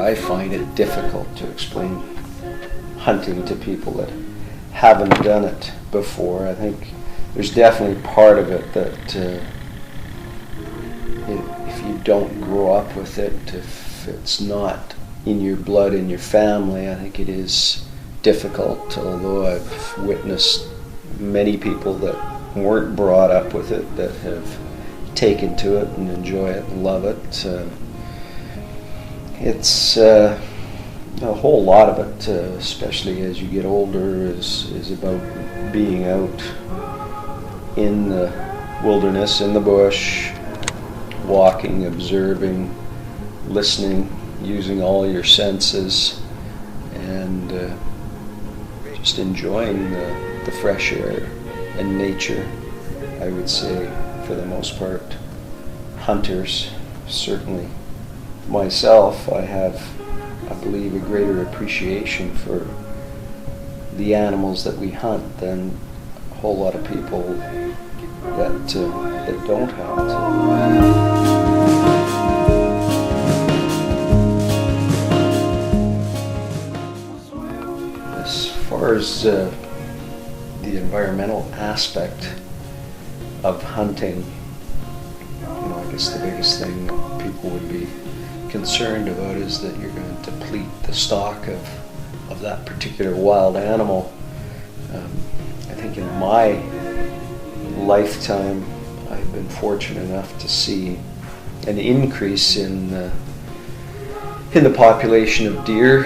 I find it difficult to explain hunting to people that haven't done it before. I think there's definitely part of it that if you don't grow up with it, if it's not in your blood, in your family, I think it is difficult, although I've witnessed many people that weren't brought up with it that have taken to it and enjoy it and love it. It's a whole lot of it, especially as you get older, is about being out in the wilderness, in the bush, walking, observing, listening, using all your senses, and just enjoying the fresh air and nature. I would say, for the most part, hunters, certainly myself, I have, I believe, a greater appreciation for the animals that we hunt than a whole lot of people that don't hunt. As far as the environmental aspect of hunting, I guess the biggest thing that people would be concerned about is that you're going to deplete the stock of that particular wild animal. I think in my lifetime I've been fortunate enough to see an increase in the population of deer.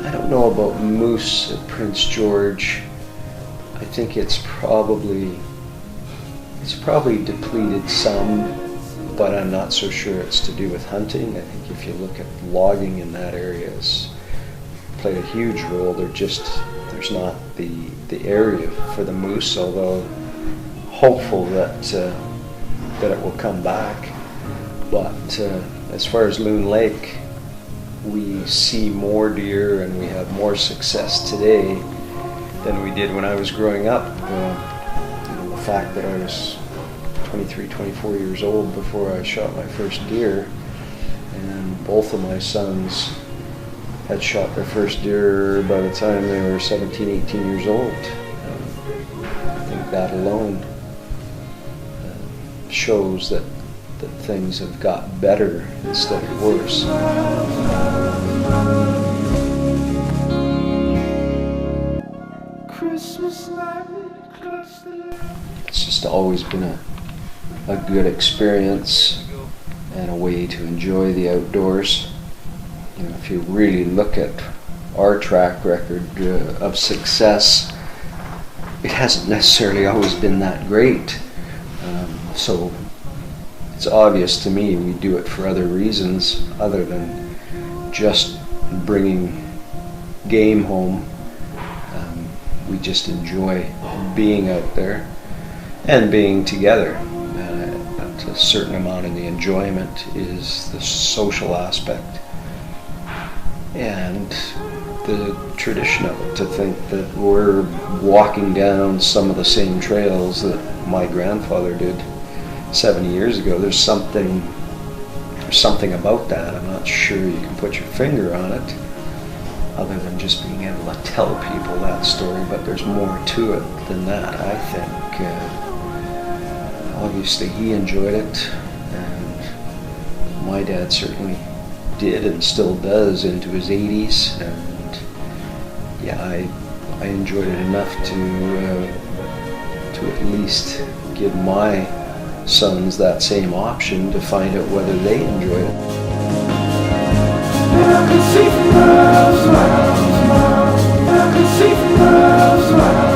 I don't know about moose at Prince George. I think it's probably depleted some, but I'm not so sure it's to do with hunting. I think if you look at logging in that area, it's played a huge role. There's not the area for the moose, although hopeful that it will come back. But as far as Loon Lake, we see more deer and we have more success today than we did when I was growing up. The fact that I was 23, 24 years old before I shot my first deer, and both of my sons had shot their first deer by the time they were 17, 18 years old. I think that alone shows that things have got better instead of worse. It's just always been a good experience and a way to enjoy the outdoors. If you really look at our track record of success, it hasn't necessarily always been that great. So it's obvious to me we do it for other reasons other than just bringing game home. We just enjoy being out there and being together. But a certain amount of the enjoyment is the social aspect and the tradition of it, to think that we're walking down some of the same trails that my grandfather did 70 years ago. There's something about that. I'm not sure you can put your finger on it other than just being able to tell people that story, but there's more to it than that, I think. Obviously he enjoyed it, and my dad certainly did and still does into his 80s, and yeah, I enjoyed it enough to at least give my sons that same option to find out whether they enjoyed it. I can see from miles, I can see from miles.